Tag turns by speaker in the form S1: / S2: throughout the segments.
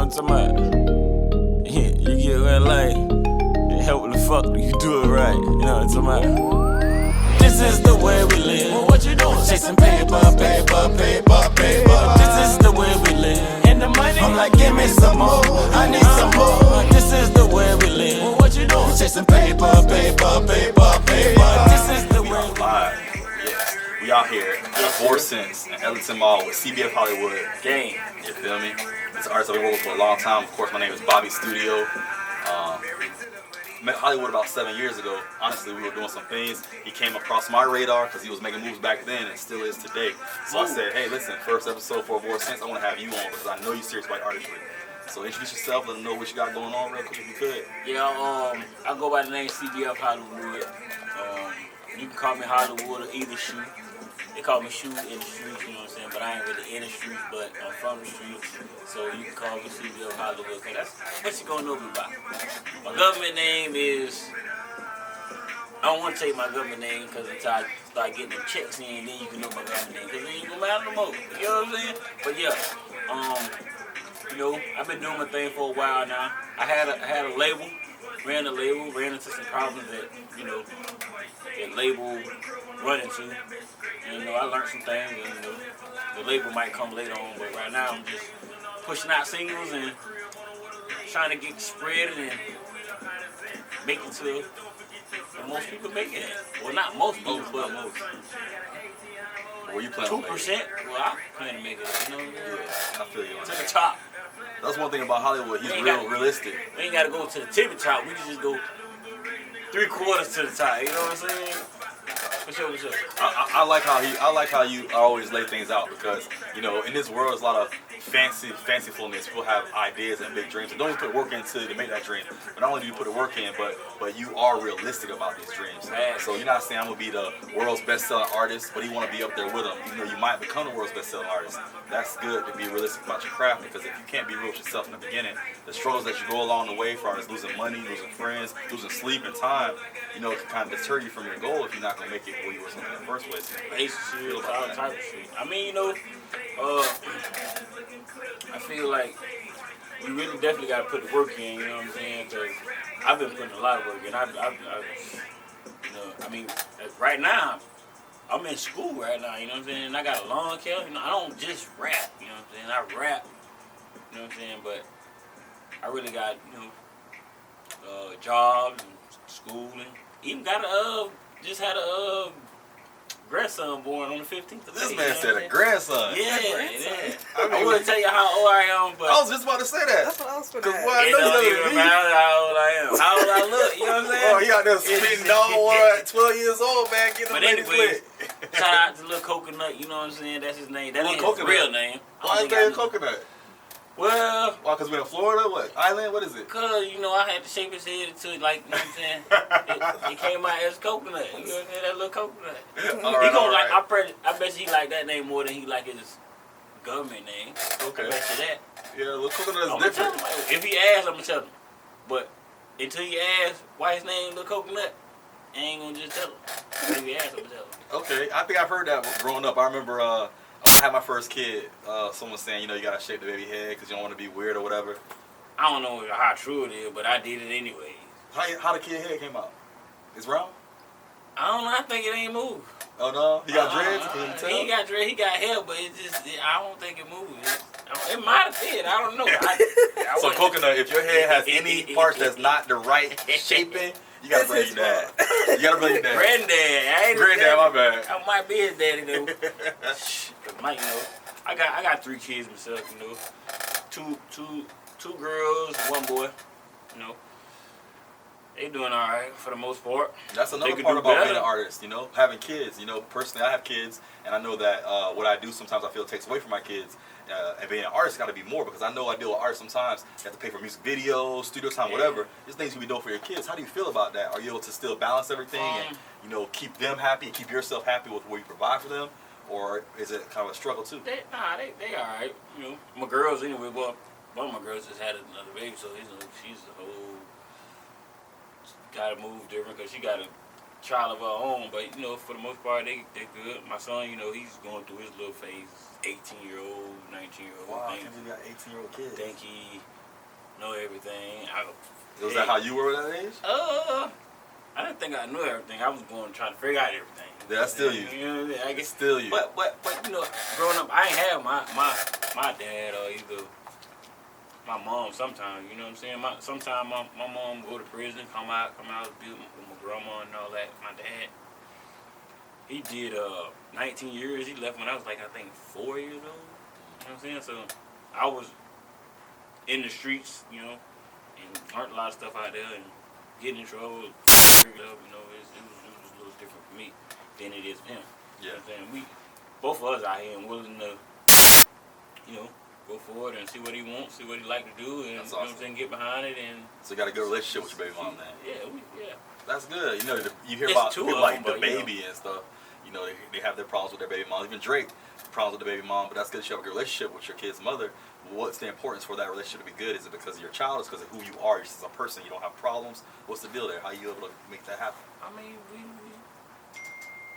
S1: know what I'm talking about? You get red light, it help the fuck you do it right. You know what I'm talking about? This is the way we live. Well, what you doing? Chasing paper, paper, paper, paper. This is the way we live. And the money, I'm like, give me some more. I need some more. This is the way we live. Well, what you doing? Chasing paper, paper, paper, paper. This is the way we live.
S2: Yes, we out here at Avoir and Ellington Mall with CBF Hollywood.
S1: Game.
S2: You feel me? It's an artist I've been working for a long time. Of course, my name is Bobby Studio. Met Hollywood about 7 years ago. Honestly, we were doing some things. He came across my radar because he was making moves back then and still is today. So I said, hey, listen, first episode for Avoir, I want to have you on because I know you're serious about artistry. So introduce yourself, let them know what you got going on real quick if you could.
S1: Yeah, I go by the name CBF Hollywood. You can call me Hollywood or either Shoe. They call me Shoe in the streets, you know what I'm saying? But I ain't really in the streets, but I'm from the streets. So you can call me CBF Hollywood, because that's what you gonna know me by. My government name is, I don't want to take my government name because until I start getting the checks in, then you can know my government name. Because then you gonna matter no more. You know what I'm saying? But yeah, you know, I've been doing my thing for a while now. I had a label, ran into some problems that, you know, that label run into. And, you know, I learned some things, and, you know, the label might come later on, but right now I'm just pushing out singles and trying to get spread and make it to the most people make it. Well, not most people, but most.
S2: Where you plan
S1: 2%? Well, I plan to make it, you know?
S2: Yeah, I feel you on
S1: to the
S2: that.
S1: top.
S2: That's one thing about Hollywood. He's realistic.
S1: We ain't got to go to the tippy top. We can just go 3/4 to the top. You know what I'm saying? For sure, for sure.
S2: I like how you always lay things out because, you know, in this world there's a lot of fancifulness. People have ideas and big dreams and don't even put work into to make that dream. But not only do you put the work in, but you are realistic about these dreams. So you're not saying I'm gonna be the world's best-selling artist, but you want to be up there with them. Even though you might become the world's best-selling artist. That's good to be realistic about your craft because if you can't be real with yourself in the beginning, the struggles that you go along the way, as far as losing money, losing friends, losing sleep and time, you know, it can kind of deter you from your goal if you're not gonna make it where you were in the first place.
S1: Relationships, all type of shit. I mean, you know, I feel like you really definitely got to put the work in, you know what I'm saying? Because I've been putting a lot of work in. You know, I mean, right now, I'm in school right now, you know what I'm saying? And I got a long tail, you know, I don't just rap, you know what I'm saying? I rap, you know what I'm saying? But I really got, you know, jobs and schooling. Even got just had a grandson born on the 15th of May.
S2: This man said a grandson.
S1: Yeah, I wouldn't tell you how old I am, but
S2: I was just about to say that.
S3: That's what I was going to
S2: Because
S3: ask.
S2: boy, I
S1: it
S2: know
S1: don't
S2: you
S1: even matter how old I am. How old I look, you know what I'm saying?
S2: Oh, he out there spitting dog water at 12 years old, man. Get him
S1: But
S2: ready
S1: anyways,
S2: split.
S1: shout out to Lil Coconut, you know what I'm saying? That's his name. That ain't his real name.
S2: Why is there a coconut?
S1: Well,
S2: Why, because we're in Florida? What? Island? What is it?
S1: cause you know I had to shape his head into like, you know what I'm saying? It came out as coconut. You know what I'm saying? That little coconut.
S2: All right,
S1: He gonna
S2: all right.
S1: I bet you he like that name more than he like his government name.
S2: Okay.
S1: I bet you that.
S2: Yeah, little coconut
S1: I'ma
S2: is
S1: tell
S2: different.
S1: him. If he asks, I'm gonna tell him. But until he asks why his name Lil Coconut, I ain't gonna just tell him. If he asks, I'm gonna tell him.
S2: Okay, I think I've heard that growing up. I remember I had my first kid. Someone saying, you know, you gotta shake the baby head because you don't want to be weird or whatever.
S1: I don't know how true it is, but I did it anyway.
S2: How the kid head came out? It's round?
S1: I don't know. I think it ain't moved.
S2: Oh no, he got dreads. Can you tell?
S1: He ain't got dread. He got hair, but I don't think it moved. It might have did. I don't know.
S2: So coconut, if your head has any parts that's not the right shaping, you gotta blame your dad. You gotta blame your dad.
S1: Granddad. I ain't
S2: Granddad, my bad.
S1: I might be his daddy though. Mike, you know, I got 3 kids myself. You know, two girls, 1 boy. You know. They doing all right for the most part.
S2: That's another part about being an artist, you know, having kids. You know, personally, I have kids, and I know that what I do sometimes I feel takes away from my kids. And being an artist got to be more because I know I deal with artists sometimes. You have to pay for music videos, studio time, whatever. There's things you be doing for your kids. How do you feel about that? Are you able to still balance everything and, you know, keep them happy and keep yourself happy with what you provide for them? Or is it kind of a struggle too?
S1: They all right. You know, my girls anyway. Well, one of my girls just had another baby, so she's a whole got to move different because she got a child of her own. But you know, for the most part, they good. My son, you know, he's going through his little phase. 18-year-old, 19-year-old.
S2: Wow,
S1: thing.
S2: I can't believe you got 18-year-old kids.
S1: Think he know everything.
S2: Was that how you were at that age?
S1: I didn't think I knew everything. I was going trying to figure out everything.
S2: Yeah, that's still you.
S1: You know what I mean? I guess
S2: Still you.
S1: But you know, growing up, I ain't have my dad or either my mom. Sometimes, you know what I'm saying. Sometimes my mom go to prison, come out, be with my grandma and all that. My dad, he did 19 years. He left when I was like I think 4 years old. You know what I'm saying? So I was in the streets, you know, and learned a lot of stuff out there and getting in trouble. You know, it was a little different for me than it is for him.
S2: Yeah.
S1: You know what I'm saying? We both of us out here and willing to, you know, go forward and see what he wants, see what he like to do, and
S2: That's
S1: you know
S2: awesome.
S1: what I'm saying, get behind it and.
S2: So you got a good relationship with your baby mom, man.
S1: Yeah.
S2: That's good. You know, you hear
S1: It's
S2: about
S1: two
S2: people
S1: of
S2: like
S1: them,
S2: the
S1: but, you know.
S2: baby and stuff. You know, they have their problems with their baby mom. Even Drake, problems with the baby mom. But that's good that you have a good relationship with your kid's mother. What's the importance for that relationship to be good? Is it because of your child? Is it because of who you are as a person? You don't have problems. What's the deal there? How are you able to make that happen?
S1: I mean,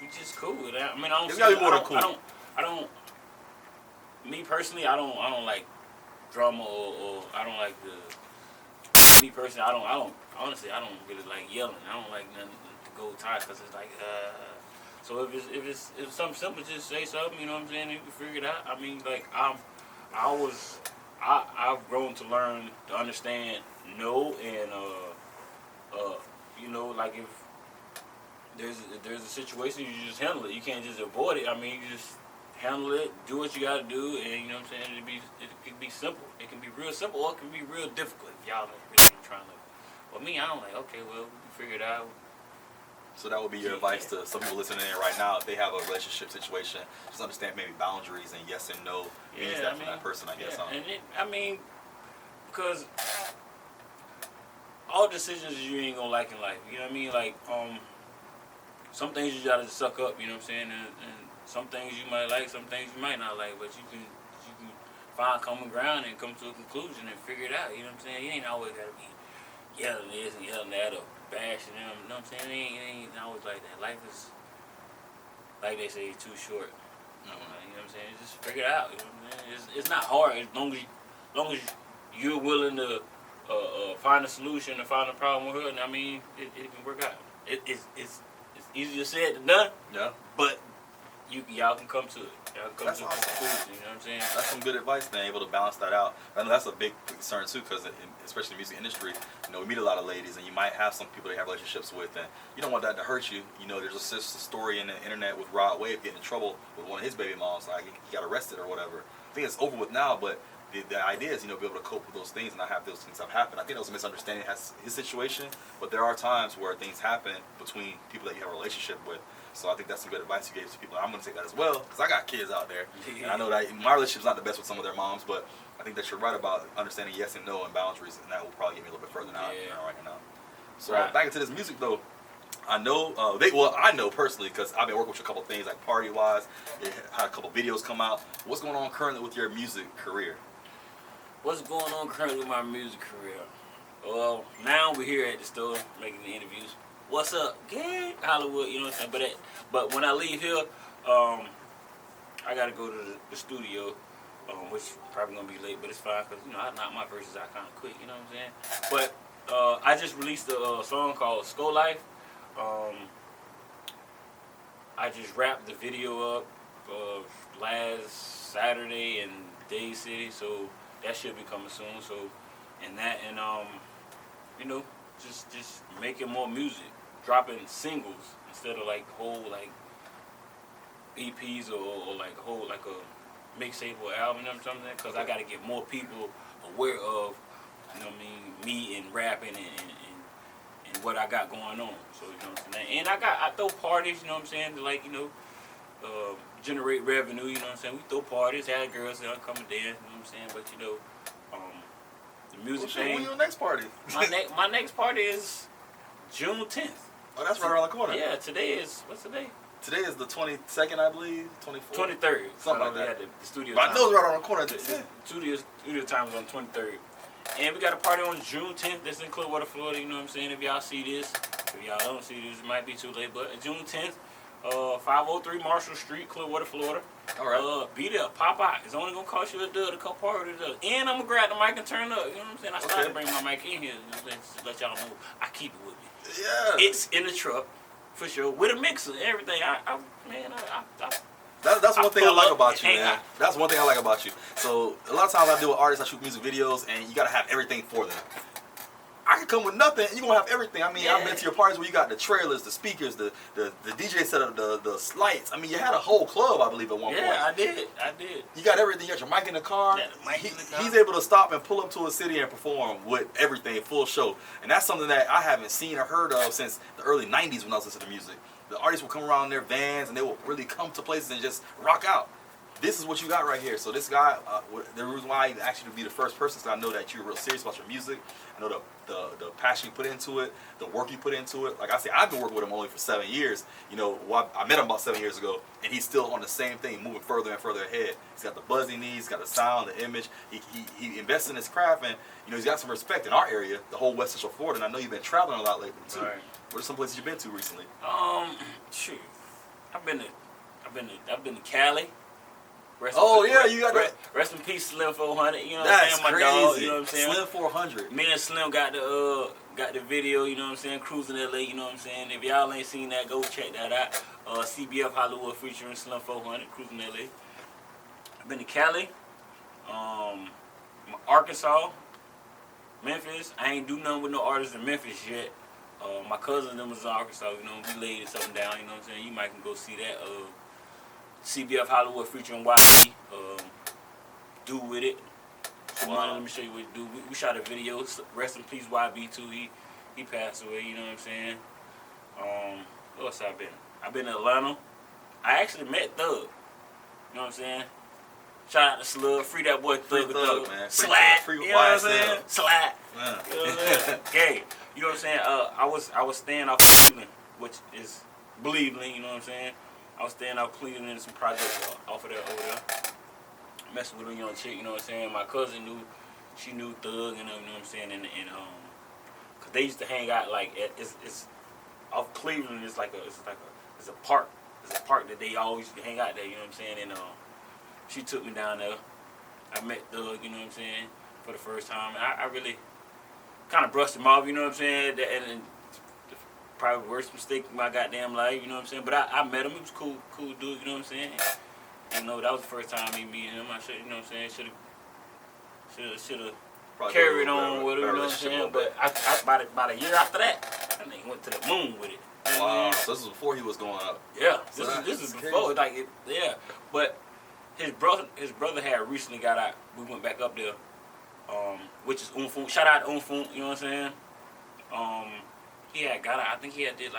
S1: we just cool with that. I mean, I don't.
S2: It's gotta be more than cool.
S1: I don't. Me personally, I don't like drama or I don't like the. Me personally, I don't. Honestly, I don't really like yelling. I don't like nothing to go tight because it's like. So if it's something simple, just say something. You know what I'm saying? You can figure it out. I mean, like I've grown to learn to understand no and you know, like if there's a situation, you just handle it. You can't just avoid it. I mean, you just handle it, do what you got to do, and you know what I'm saying. It can be simple. It can be real simple, or it can be real difficult. If y'all really trying to. But me, I'm like, okay, well, we can figure it out.
S2: So that would be your advice to some people listening in right now. If they have a relationship situation, just understand maybe boundaries and yes and no means that for that person, I guess.
S1: And I mean, because all decisions you ain't gonna like in life. You know what I mean? Like, some things you gotta suck up. You know what I'm saying? And some things you might like, some things you might not like. But you can find common ground and come to a conclusion and figure it out. You know what I'm saying? You ain't always gotta be yelling this and yelling that or bashing them. You know what I'm saying? It ain't always like that. Life is, like they say, too short. You know what I'm saying? Just figure it out. You know what I'm saying? It's not hard as long as you're willing to find a solution and find a problem with her. And I mean, it can work out. It's easier said than done.
S2: Yeah.
S1: But y'all can come to it. Y'all can come
S2: That's
S1: to a
S2: awesome.
S1: conclusion. You know what I'm saying?
S2: That's some good advice, man. Able to balance that out. I know that's a big concern too, because especially in the music industry, you know, we meet a lot of ladies, and you might have some people that you have relationships with, and you don't want that to hurt you. You know, there's a story in the internet with Rod Wave getting in trouble with one of his baby moms, like he got arrested or whatever. I think it's over with now, but the idea is, you know, be able to cope with those things and not have those things happen. I think that was a misunderstanding as his situation, but there are times where things happen between people that you have a relationship with. So I think that's some good advice you gave to people. I'm going to take that as well, because I got kids out there. And I know that my relationship's not the best with some of their moms, but I think that you're right about understanding yes and no and boundaries, and that will probably get me a little bit further now, right now. So back into this music, though. I know, I know personally, because I've been working with you a couple of things, like party-wise. They had a couple videos come out. What's going on currently with your music career?
S1: What's going on currently with my music career? Well, now we're here at the store making the interviews. What's up, gang? Hollywood, you know what I'm saying? But when I leave here, I gotta go to the studio, which probably gonna be late, but it's fine because you know I knock my verses out kind of quick. You know what I'm saying? But I just released a song called "Skull Life." I just wrapped the video up last Saturday in Day City, so that should be coming soon. So, and you know, just making more music, dropping singles instead of like whole like EPs or like whole like a mixtape or album. You know what I'm saying? Because I got to get more people aware of, you know what I mean, me and rapping and what I got going on. So you know what I'm saying? And I throw parties. You know what I'm saying? To like, you know, generate revenue. You know what I'm saying? We throw parties, have girls that come and dance. You know what I'm saying? But you know, the music thing.
S2: When your next party?
S1: My next party is June 10th.
S2: Oh, that's right around the corner.
S1: Yeah, what's today?
S2: Today is the 22nd, I believe, 24th.
S1: 23rd.
S2: Something like that.
S1: Yeah, the studio
S2: But
S1: time.
S2: I know it's right around the corner.
S1: The studio time is on 23rd. And we got a party on June 10th. That's in Clearwater, Florida. You know what I'm saying? If y'all see this, if y'all don't see this, it might be too late. But June 10th, 503 Marshall Street, Clearwater, Florida.
S2: All right.
S1: Be there, pop out. It's only gonna cost you a dub to come party with us. And I'm gonna grab the mic and turn up. You know what I'm saying? I started to bring my mic in here. You know what I'm saying? Just to let y'all know I keep it with me.
S2: Yeah.
S1: It's in the truck for sure with a mixer, everything.
S2: That's one thing I like about you,
S1: and
S2: man. That's one thing I like about you. So a lot of times I deal with artists, I shoot music videos, and you gotta have everything for them. I can come with nothing, and you're gonna have everything. I mean, I've been to your parties where you got the trailers, the speakers, the DJ setup, the lights. I mean, you had a whole club, I believe, at one point.
S1: Yeah, I did.
S2: You got everything. You got your mic in the car.
S1: Yeah, the mic in the car.
S2: He's able to stop and pull up to a city and perform with everything, full show. And that's something that I haven't seen or heard of since the early 90s when I was listening to music. The artists will come around in their vans, and they will really come to places and just rock out. This is what you got right here. So this guy, the reason why I asked you to be the first person is I know that you're real serious about your music. I know the passion you put into it, the work you put into it. Like I said, I've been working with him only for 7 years. You know, I met him about 7 years ago, and he's still on the same thing, moving further and further ahead. He's got the buzz he needs, he's got the sound, the image. He invests in his craft, and you know he's got some respect in our area, the whole West Central Florida. And I know you've been traveling a lot lately too.
S1: Right.
S2: What are some places you've been to recently?
S1: Shoot, I've been to Cali.
S2: You got that.
S1: Rest in peace, Slim 400. You know what
S2: That's
S1: I'm saying? My
S2: crazy.
S1: dog. You know what I'm saying?
S2: Slim 400.
S1: Me and Slim got the video. You know what I'm saying? Cruising LA. You know what I'm saying? If y'all ain't seen that, go check that out. CBF Hollywood featuring Slim 400, Cruising LA. I've been to Cali, Arkansas, Memphis. I ain't do nothing with no artists in Memphis yet. My cousin them was in Arkansas. You know, we laid something down. You know what I'm saying? You might can go see that. CBF Hollywood featuring YB, Do With It. Let me show you what Do. We shot a video. Rest in peace, YB too. He passed away. You know what I'm saying? What else I've been? I've been in Atlanta. I actually met Thug. You know what I'm saying? Shout out to Slug. Free that boy Thug.
S2: Man.
S1: Slap.
S2: Free
S1: You know what I'm saying?
S2: YSL.
S1: Slap.
S2: Yeah.
S1: You know what I'm saying? Okay. You know what I'm saying? I was staying off Cleveland, which is Cleveland. You know what I'm saying? I was staying out Cleveland in some projects off of there over there. Messing with a young chick, you know what I'm saying? My cousin she knew Thug, you know what I'm saying? And cause they used to hang out like it's off Cleveland. It's a park. It's a park that they always used to hang out there. You know what I'm saying? And she took me down there. I met Thug, you know what I'm saying, for the first time. And I really kind of brushed him off, you know what I'm saying? And probably worst mistake of my goddamn life, you know what I'm saying? But I met him. He was cool dude, you know what I'm saying? And that was the first time me meeting him. I should, you know what I'm saying? Should have carried on with him, you know what I'm saying? But about a year after that, I nigga went to the moon with it.
S2: Wow. So this was before he was going up.
S1: Yeah.
S2: So
S1: This is before, But his brother had recently got out. We went back up there, which is Umfung. Shout out to Umfung, you know what I'm saying? He had got out. I think he had did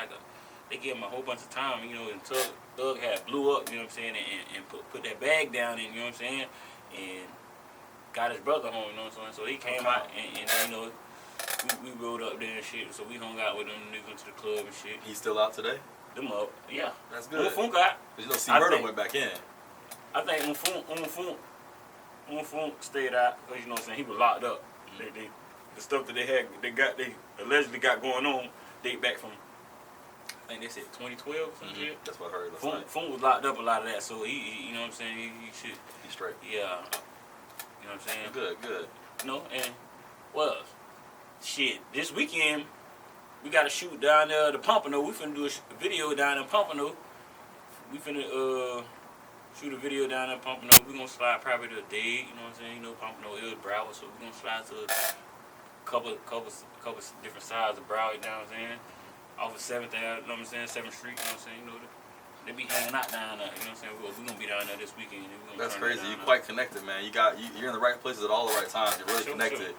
S1: they gave him a whole bunch of time, you know, and Thug had blew up, you know what I'm saying, and put that bag down, and you know what I'm saying, and got his brother home, you know what I'm saying. So he came out, and you know, we rode up there and shit. So we hung out with them, niggas went to the club and shit.
S2: He's still out today?
S1: Them up, yeah.
S2: That's good.
S1: Umfung got.
S2: You know, C Murder went back in.
S1: I think Umfung stayed out because you know what I'm saying, he was locked up. The stuff that they allegedly got going on date back from, I think they said 2012 or some shit.
S2: That's what I heard.
S1: Fung was locked up a lot of that, so he you know what I'm saying, he should.
S2: He's straight.
S1: Yeah. You know what I'm saying?
S2: Good.
S1: You know, and what else? Shit, this weekend we got to shoot down there to Pompano. We finna do a video down in Pompano. We finna shoot a video down in Pompano. We gonna slide probably to a day. You know what I'm saying? You know Pompano is Broward, so we gonna slide to a couple different sides of Broward. You know what I'm saying? Off of 7th, you know what I'm saying? 7th Street. You know what I'm saying? You know they be hanging out down there. You know what I'm saying? We're gonna be down there this weekend.
S2: That's crazy. You're quite connected, man. You're in the right places at all the right times. You're really connected,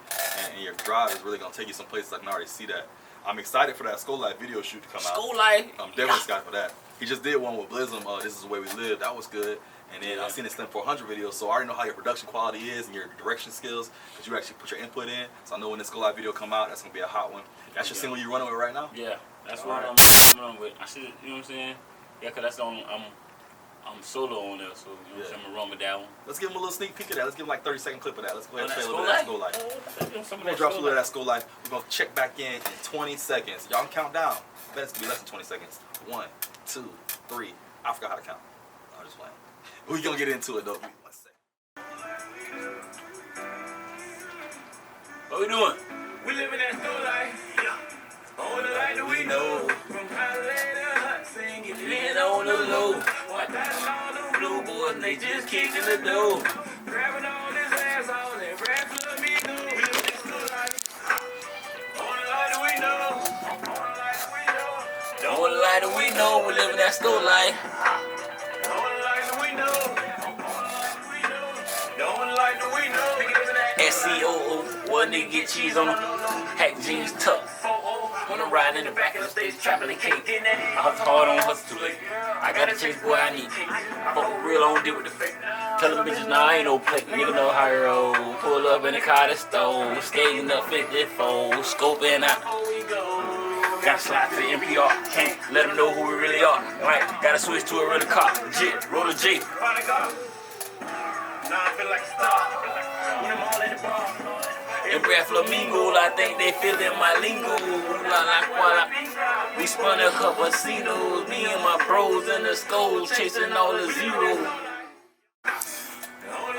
S2: and your drive is really gonna take you some places. I can already see that. I'm excited for that School Life video shoot to come out.
S1: School Life.
S2: I'm definitely excited for that. He just did one with Blizzum. This is the way we live. That was good. And then I've seen the Slim 400 video, so I already know how your production quality is and your direction skills, because you actually put your input in. So I know when this School Life video come out, that's gonna be a hot one. That's your single you're running with right now?
S1: Yeah, that's what I'm running with. I should, you know what I'm saying? Yeah, cause that's the only I'm solo on there, so you know what I'm saying, I'm gonna run with that one.
S2: Let's give him a little sneak peek of that. Let's give him like 30-second clip of that. Let's go ahead and play a little
S1: bit
S2: of that School Life. We're gonna drop a little of that School Life. We're gonna check back in 20 seconds. Y'all can count down. I bet it's gonna be less than 20 seconds. 1, 2, 3. I forgot how to count. I'm just playing. We gonna get into it though. Let's see.
S1: What we doing?
S3: We live in that slow life. Yeah. On the light that we know. From Holiday to Hudson, get lit on the low. What that all them blue boys, and they just kicking the door. Grabbing all this ass on and rap to me new. We live in that slow life. On the light that we know. On the light that we know.
S1: On the light that we know, we living that slow life.
S3: On the light that we know. On the light that we know. On the light that we know. We live in that
S1: SCOO, one nigga get cheese on them. Hack jeans tuck. When I'm riding in the back of the stage, trapping the cake. I hustle hard on hustle too late. I got a chase, boy, I need. Fuck real, I don't deal with the fake. Tell them bitches, nah, I ain't no plate. Nigga know how to roll. Pull up in the car that stole. Skating up 54. Scoping out. Gotta slide to the NPR. Can't let them know who we really are. Right, gotta switch to a real car. Legit, roll a J.
S3: Now I feel like a star. When I'm all in the bar.
S1: In Brad Flamingo, I think they feeling my lingo. La la quala. We spun a couple of Cenos. Me and my bros in the skulls chasing all the zeros.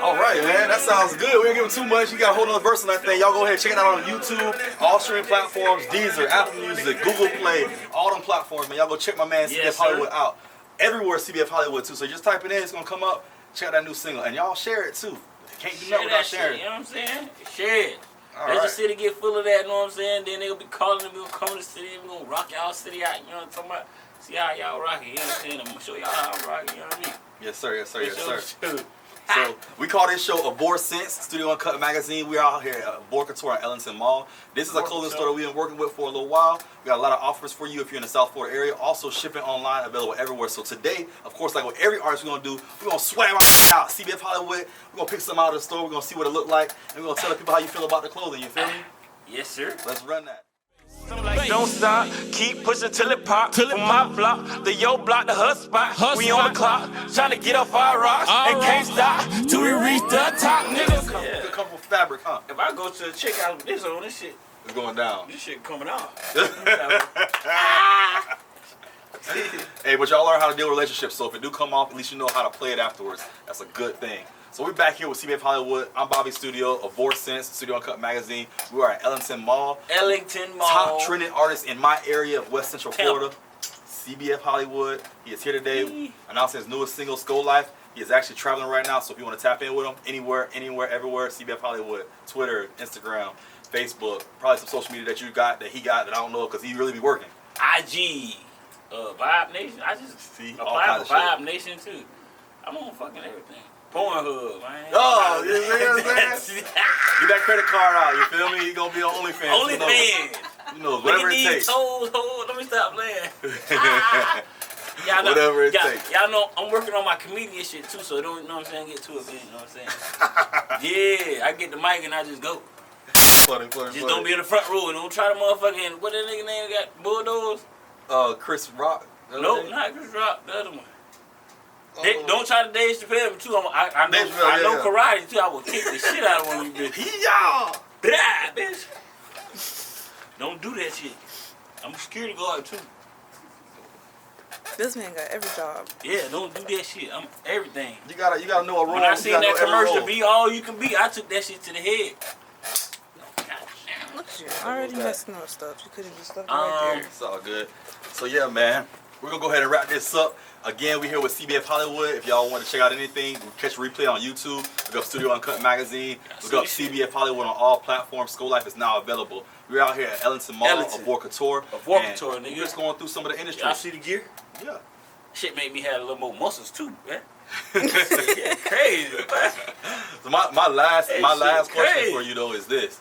S2: All right, man. That sounds good. We ain't giving too much. You got a whole other verse on that thing. Y'all go ahead and check it out on YouTube, all streaming platforms, Deezer, Apple Music, Google Play, all them platforms, man. Y'all go check my man CBF
S1: Yes,
S2: Hollywood
S1: sir.
S2: out. Everywhere CBF Hollywood too. So just type it in, it's gonna come up. Check out that new single, and y'all share it too. Can't do nothing
S1: Share
S2: without
S1: that shit,
S2: sharing.
S1: you know what I'm saying? Share it.
S2: All
S1: Let the
S2: right.
S1: city get full of that, you know what I'm saying? Then they'll be calling and we'll come to the city and we're gonna rock y'all city out, you know what I'm talking about? See how y'all rock it, you know what I'm saying? I'm gonna show y'all how I'm rocking, you know what I mean?
S2: Yes, sir. Yes, sir. Yes, sir.
S1: Shoot.
S2: So we call this show Avoir Sense Studio Uncut Magazine. We are out here at Avoir Couture at Ellington Mall. This is a clothing store that we've been working with for a little while. We got a lot of offers for you if you're in the South Florida area. Also shipping online, available everywhere. So today, of course, like with every artist we're gonna do, we're gonna swag out CBF Hollywood. We're gonna pick some out of the store. We're gonna see what it look like, and we're gonna tell the people how you feel about the clothing. You feel me?
S1: Yes, sir.
S2: Let's run that.
S3: Don't stop, keep pushing till it pop. From my block, the yo block, the hut spot. We on the clock, trying to get up our rocks. And can't stop till we reach the top, niggas.
S1: Yeah.
S2: Good comfortable fabric, huh?
S1: If I go to the checkout with this on, this shit
S2: going down.
S1: This shit coming off.
S2: Hey, but y'all learn how to deal with relationships, so if it do come off, at least you know how to play it afterwards. That's a good thing. So we're back here with CBF Hollywood. I'm Bobby Studio, Avoir Sense, Studio Uncut Magazine. We are at Ellington Mall.
S1: Ellington Mall.
S2: Top trending artist in my area of West Central
S1: Pimp.
S2: Florida. CBF Hollywood. He is here today announcing his newest single, Skull Life. He is actually traveling right now, so if you want to tap in with him, anywhere, everywhere, CBF Hollywood, Twitter, Instagram, Facebook, probably some social media that you got, that he got, that I don't know, because he really be working.
S1: IG. Vibe Nation. I just
S2: See, all
S1: apply
S2: kinds
S1: for
S2: of
S1: Vibe Nation too. I'm on fucking everything. Pornhub, man.
S2: Oh, you know what I'm saying? Get that credit card out, you feel me? He gonna be on OnlyFans.
S1: OnlyFans.
S2: You know, whatever it takes.
S1: Let me stop playing. Y'all know,
S2: Whatever it takes.
S1: Y'all know I'm working on my comedian shit too, so don't, you know what I'm saying, get to it, man, you know what I'm saying? Yeah, I get the mic and I just go.
S2: Funny.
S1: Just don't be in the front row and don't try to motherfucking, what that nigga name got, Bulldoze?
S2: Chris Rock.
S1: Nope, not Chris Rock, the other one.
S2: Oh.
S1: Don't try to Dave Chappelle too. I know karate too. I will kick the shit out of one of you bitches.
S2: Yeah.
S1: Blah, bitch. Don't do that shit. I'm a security guard too.
S4: This man got every job.
S1: Yeah, don't do that shit. I'm everything.
S2: You gotta know a role.
S1: When I seen that commercial, be all you can be, I took that shit to the head.
S4: Look at you, already messing up stuff. You could have just left it right there.
S2: It's all good. So yeah, man, we're gonna go ahead and wrap this up. Again, we're here with CBF Hollywood. If y'all want to check out anything, catch a replay on YouTube. Look up Studio Uncut Magazine. Look up CBF Hollywood on all platforms. Skull Life is now available. We're out here at Ellington Mall, Avoir Couture.
S1: Avoir Couture, nigga.
S2: We're just going through some of the industry.
S1: Y'all see the gear?
S2: Yeah.
S1: Shit made me have a little more muscles too, man. Yeah, crazy, man.
S2: So my last question
S1: crazy.
S2: for you though is this: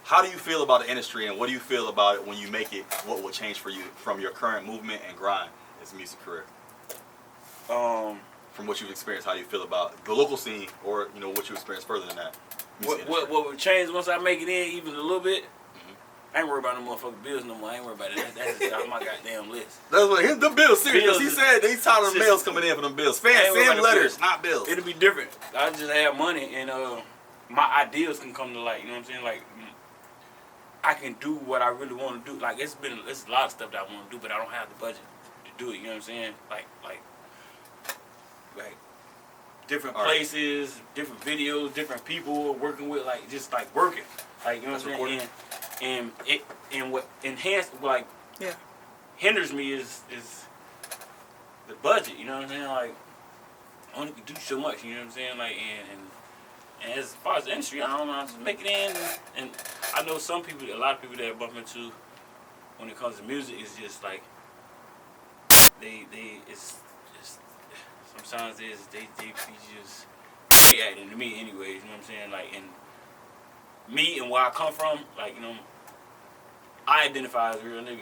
S2: how do you feel about the industry, and what do you feel about it when you make it? What will change for you from your current movement and grind as a music career? From what you've experienced, how do you feel about the local scene, or you know what you experienced further than that?
S1: What would change once I make it in even a little bit? I ain't worried about no motherfucking bills no more. I ain't worried about it. That's just on my goddamn list.
S2: That's what his the bills serious.
S1: Bills
S2: He
S1: is-
S2: said that he's tired of the mails coming in for them bills.
S1: I ain't
S2: Fans
S1: worried
S2: send
S1: about the
S2: letters,
S1: bills.
S2: not bills.
S1: It'll be different. I just have money and my ideas can come to light. You know what I'm saying? Like I can do what I really want to do. Like it's a lot of stuff that I want to do, but I don't have the budget do it. You know what I'm saying? Like different places, different videos, different people working with, like just like working, like you know what I'm saying. And what hinders me is the budget. You know what I'm saying? Like I only can do so much. You know what I'm saying? Like and as far as the industry, I don't know. I just make it in, and I know a lot of people that I bump into when it comes to music is just like it's just sometimes they just reacting to me anyways. You know what I'm saying? Like and me and where I come from, like you know, I identify as a real nigga.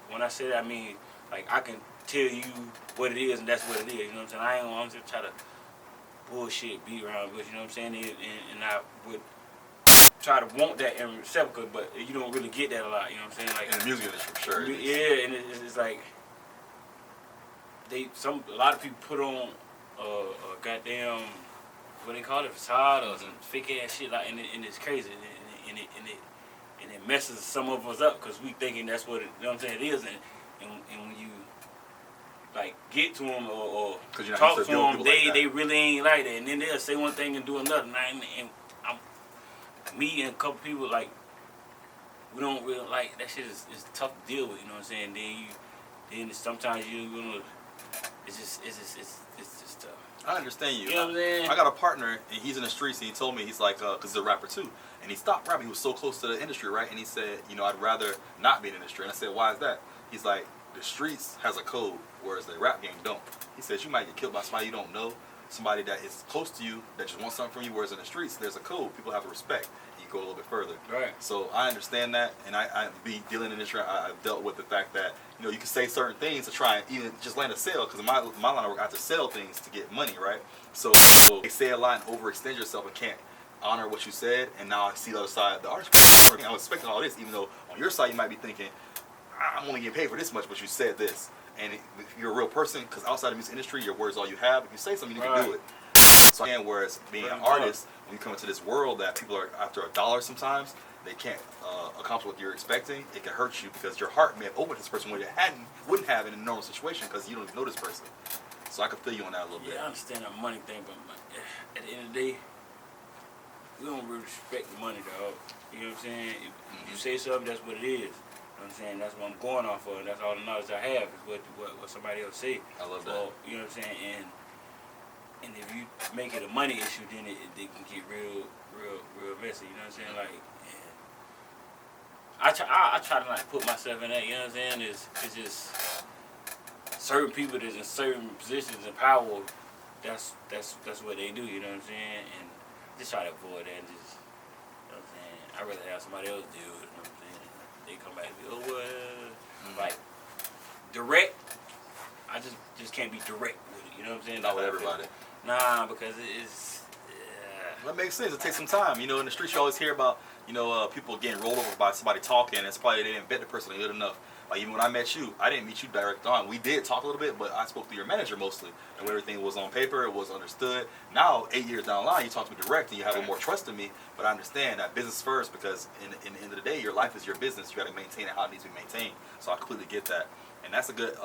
S1: When I say that, I mean like I can tell you what it is and that's what it is. You know what I'm saying? I ain't gonna just try to bullshit, be around, but you know what I'm saying? And I would try to want that in reciprocal, but you don't really get that a lot. You know what I'm saying? Like
S2: in the music industry, for sure.
S1: Yeah, and it's like a lot of people put on a goddamn what they call it, facade or some fake ass shit, like, and it's crazy, and it messes some of us up because we thinking that's what it, you know what I'm saying, it is, and when you like get to them or talk to them, they really ain't like that, and then they'll say one thing and do another, and me and a couple people, like, we don't really, like, that shit is tough to deal with, you know what I'm saying? Then sometimes it's just tough.
S2: I understand you.
S1: You know what I'm saying?
S2: I got a partner, and he's in the streets, and he told me, he's like, because he's a rapper too, and he stopped rapping. He was so close to the industry, right? And he said, you know, I'd rather not be in the industry. And I said, why is that? He's like, the streets has a code, whereas the rap game don't. He says, you might get killed by somebody you don't know, somebody that is close to you, that just wants something from you, whereas in the streets, there's a code. People have to respect. You go a little bit further.
S1: Right.
S2: So I understand that, and I be dealing in the industry, I've dealt with the fact that, you know, you can say certain things to try and even just land a sale, because in my line of work, I have to sell things to get money, right? So they say a lot and overextend yourself and can't honor what you said, and now I see the other side, the artist, I'm expecting all this, even though on your side you might be thinking, I'm only getting paid for this much, but you said this. And if you're a real person, because outside of the music industry, your word's all you have. If you say something, you can do it. So again, whereas being an artist, when you come into this world that people are after $1 sometimes, they can't accomplish what you're expecting. It can hurt you because your heart may have opened to this person when it wouldn't have in a normal situation because you don't even know this person. So I can feel you on that a little bit.
S1: Yeah, I understand that money thing, but at the end of the day, we don't really respect the money, dog. You know what I'm saying? If you say something, that's what it is. You know what I'm saying? That's what I'm going off of. That's all the knowledge I have is what somebody else say.
S2: I love that.
S1: So, you know what I'm saying? And if you make it a money issue, then it can get real messy. You know what I'm saying? Like, yeah. I try to not put myself in that. You know what I'm saying? It's just certain people that's in certain positions of power. That's what they do. You know what I'm saying? And just try to avoid that. And just, you know what I'm saying? I'd rather have somebody else deal with it. You know what I'm saying? They come back and be, oh well, like direct. I just can't be direct with it. You know what I'm saying?
S2: Not with everybody.
S1: Nah, because it's.
S2: That makes sense. It takes some time. You know, in the streets, you always hear about, you know, people getting rolled over by somebody talking. It's probably they didn't vet the person good enough. Like even when I met you, I didn't meet you direct on. We did talk a little bit, but I spoke to your manager mostly, and when everything was on paper, it was understood. Now, 8 years down the line, you talk to me direct, and you have a little more trust in me. But I understand that business first, because in the end of the day, your life is your business. You got to maintain it how it needs to be maintained. So I completely get that, and that's a good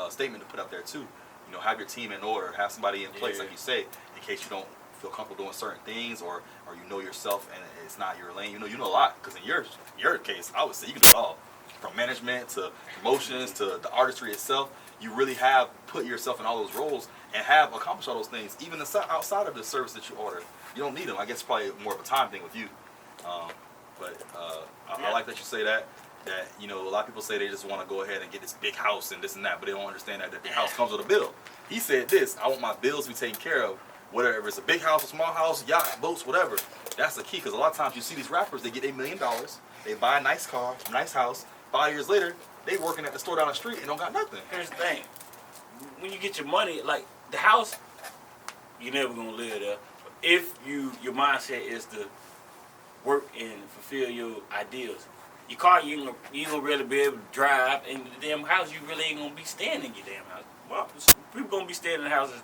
S2: statement to put up there too. You know, have your team in order, have somebody in place, like you say, in case you don't feel comfortable doing certain things, or you know yourself and it's not your lane. You know a lot, because in your case, I would say you can do it all. From management to promotions to the artistry itself, you really have put yourself in all those roles and have accomplished all those things, even outside of the service that you order. You don't need them. I guess probably more of a time thing with you. I like that you say that. That, you know, a lot of people say they just want to go ahead and get this big house and this and that, but they don't understand that big house comes with a bill. He said this: I want my bills to be taken care of, whatever it's a big house, a small house, yacht, boats, whatever. That's the key, because a lot of times you see these rappers, they get $1 million, they buy a nice car, nice house. 5 years later, they working at the store down the street and don't got nothing.
S1: Here's the thing: when you get your money, like the house, you're never gonna live there. If your mindset is to work and fulfill your ideals, your car you ain't gonna really be able to drive, and the damn house you really ain't gonna be staying in your damn house. Well, people gonna be staying in the houses,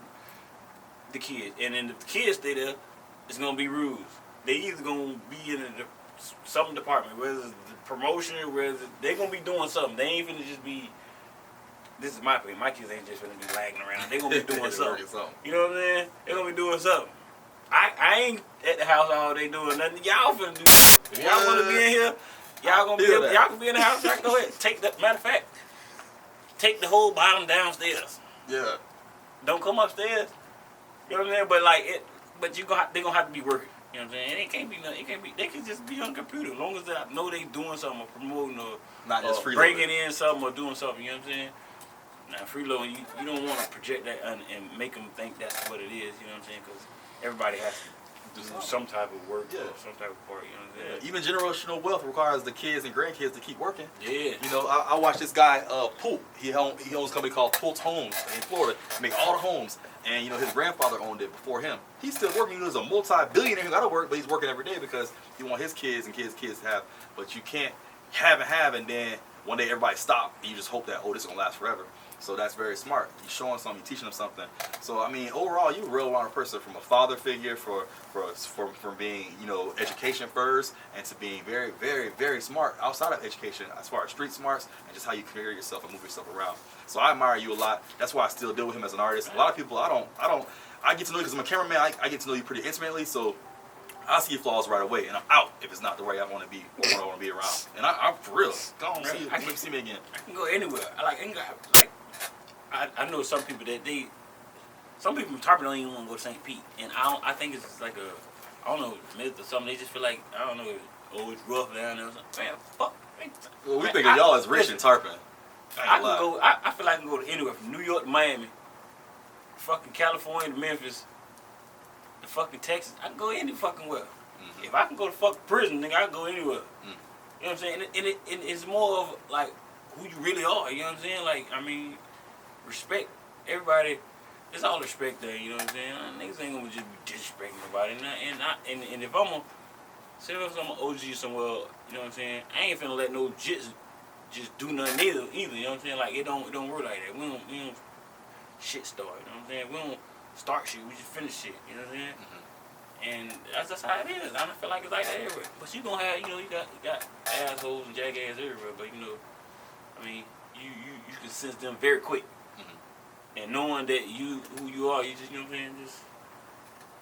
S1: the kids, and then if the kids stay there, it's gonna be rules. They either gonna be in some department, whether it's the promotion, whether they're gonna be doing something. They ain't finna just be this is my opinion. My kids ain't just gonna be lagging around. They gonna be doing something.
S2: something.
S1: You know what I'm saying? They gonna be doing something. I ain't at the house all day doing nothing. Y'all finna do. If y'all wanna be in here, y'all gonna be. Y'all can be in the house. Y'all go ahead. Take the matter of fact. Take the whole bottom downstairs.
S2: Yeah.
S1: Don't come upstairs. You know what I'm saying? But like it. But they gonna have to be working. You know what I'm saying? And it can't be nothing. It can't be. They can just be on the computer as long as they know they doing something or promoting or
S2: Not just freeloading.
S1: bringing in something or doing something. You know what I'm saying? Now freeloading, you don't want to project that and make them think that's what it is. You know what I'm saying? Because everybody has to do some type of work or some type of part. You know what I'm saying?
S2: Even generational wealth requires the kids and grandkids to keep working.
S1: Yeah.
S2: You know, I watched this guy, Poop. He owns a company called Pult's Homes in Florida. Make all the homes. And, you know, his grandfather owned it before him. He's still working. He was a multi-billionaire who got to work, but he's working every day because he wants his kids and kids' kids to have. But you can't have and then one day everybody stop and you just hope that, oh, this is going to last forever. So that's very smart. You're showing something, you're teaching them something. So, I mean, overall, you're a real rounded person from a father figure, from being, you know, education first, and to being very, very, very smart outside of education as far as street smarts and just how you carry yourself and move yourself around. So I admire you a lot. That's why I still deal with him as an artist. A lot of people, I get to know you because I'm a cameraman. I get to know you pretty intimately, so I see your flaws right away, and I'm out if it's not the way I want to be or what I want to be around. And I'm for real. Go on, see me again.
S1: I can go anywhere. I know some people some people from Tarpon don't even want to go to St. Pete, and I think it's like I don't know, myth or something. They just feel like, I don't know, oh, it's rough down there or something. Man, fuck.
S2: Well, we think of y'all as rich in Tarpon.
S1: I can go. I feel like I can go to anywhere from New York to Miami, fucking California to Memphis, to fucking Texas. I can go any fucking where. Mm-hmm. If I can go to fucking prison, nigga, I can go anywhere. Mm. You know what I'm saying? And it's more of like who you really are. You know what I'm saying? Like, I mean, respect everybody. It's all respect there. You know what I'm saying? Niggas ain't gonna just be disrespecting nobody. And if I'm say if I'm an OG somewhere, you know what I'm saying? I ain't finna let no jits just do nothing either, you know what I'm saying? Like, it don't work like that. We don't shit start, you know what I'm saying? We don't start shit, we just finish shit, you know what I'm saying? Mm-hmm. And that's how it is. I don't feel like it's like that everywhere. But you gonna have, you know, you got assholes and jackasses everywhere, but you know, I mean, you can sense them very quick. Mm-hmm. And knowing that who you are, you just, you know what I'm saying, just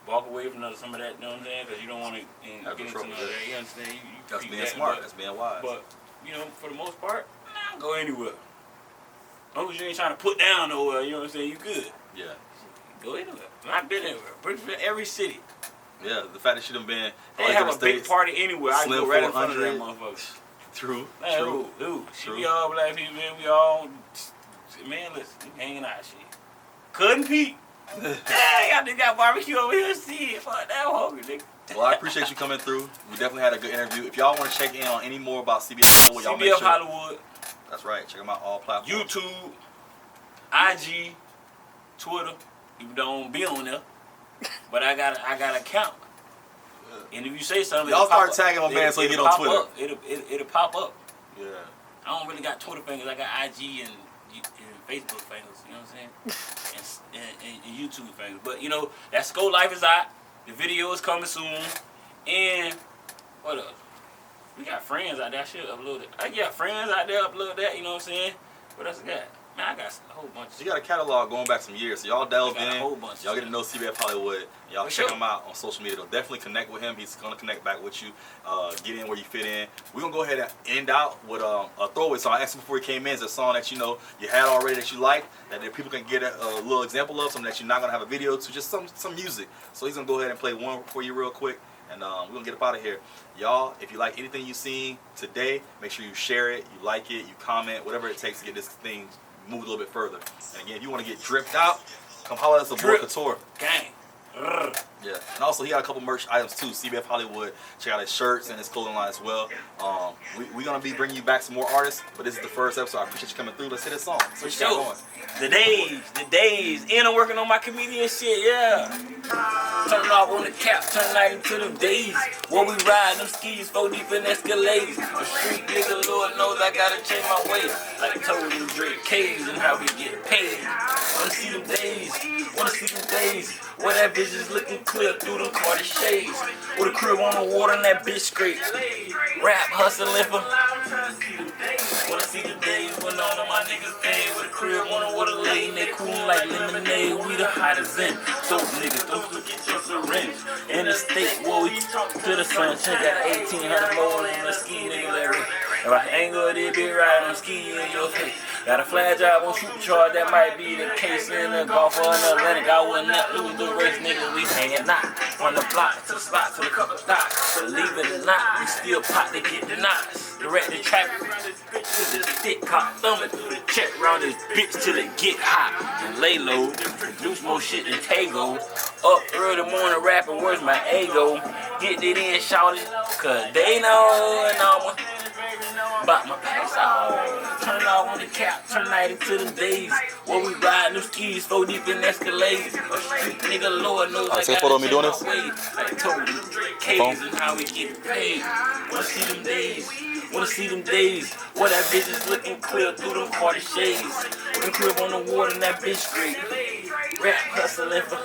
S1: walk away from some of that, you know what I'm saying? Because you don't want to get into none of that, you understand?
S2: That's being smart, that's being wise.
S1: But, you know, for the most part, I don't go anywhere. As long as you ain't trying to put down nowhere, you know what I'm saying, you good.
S2: Yeah.
S1: Go anywhere. I've been everywhere. Pretty much every city.
S2: Yeah, the fact that she done been
S1: they have a big party anywhere. I go right in front of them motherfuckers.
S2: True.
S1: Man, true. She be all black people, man. We all, man, listen, we hanging out, shit. Couldn't Pete. Hey, I just got barbecue over here. See, fuck that hungry, nigga.
S2: Well, I appreciate you coming through. We definitely had a good interview. If y'all want to check in on any more about CBF Hollywood, y'all make sure.
S1: Hollywood.
S2: That's right. Check them out all platforms.
S1: YouTube, IG, Twitter. Even though I don't be on there, but I got an account. And if you say something,
S2: y'all start tagging my man so he get on Twitter.
S1: It'll pop up.
S2: Yeah.
S1: I don't really got Twitter fingers. I got IG and Facebook fingers. You know what I'm saying? and YouTube fingers. But you know, that Skull Life is out. The video is coming soon. And what else? We got friends out there. I should upload it. I got friends out there upload that. You know what I'm saying? What else I got? Man, I got a whole bunch.
S2: You got a catalog going back some years, so y'all delve in.
S1: A whole bunch.
S2: Y'all get to know CBF Hollywood. Y'all check him out on social media. They'll definitely connect with him. He's gonna connect back with you. Get in where you fit in. We're gonna go ahead and end out with a throwaway song. I asked him before he came in. Is a song that you know you had already that you like, that people can get a little example of, something that you're not gonna have a video to, just some music. So he's gonna go ahead and play one for you real quick. And we're gonna get up out of here. Y'all, if you like anything you've seen today, make sure you share it, you like it, you comment, whatever it takes to get this thing move a little bit further. And again, if you want to get dripped out, come holler at us at Avoir Couture.
S1: Gang.
S2: Yeah. And also, he got a couple merch items too. CBF Hollywood. Check out his shirts and his clothing line as well. We're going to be bringing you back some more artists, but this is the first episode. I appreciate you coming through. Let's hit this song.
S1: For sure. The days. And I'm working on my comedian shit, yeah. Turn off on the cap, turn night into them days. While we ride them skis, 4 deep in Escalades. A street nigga, Lord knows I gotta change my ways. Like I told them, Drake K's and how we get paid. Wanna see them days. Where that bitch is looking clear through them Cardi shades. With a crib on the water and that bitch straight. Rap hustling for. Wanna see the days when all of my niggas paid with a crib on the water lane, they cool like lemonade. We the hottest in. So niggas, don't forget your syringe. In the state where we to the sunshine, got 1800 more on the ski nigga Larry. If I angle it, be right on ski in your face. Got a flag job on supercharge, that might be the case in the Gulf or in the Atlantic. I would not lose the race, nigga. We hanging out from the block to the spot to the couple dots. Believe it or not, we still pot to get the knots. Direct the traffic to the thick cop thumbing through the check round this bitch till it get hot and lay low. Produce more shit than Tego. Up early morning rapping, where's my ego? Get it in, shout it, cause they know and I'm about my packs off. Turn off on the cap, turn night into the days. Where we ride new skis, 4 deep in Escalades. A street nigga, Lord knows I
S2: take a photo of me doing this?
S1: I told you, K's and how we get paid. Wanna see them days, wanna see them days. Where that bitch is looking clear through them Carter shades. The crib on the water and that bitch straight. Rap hustling for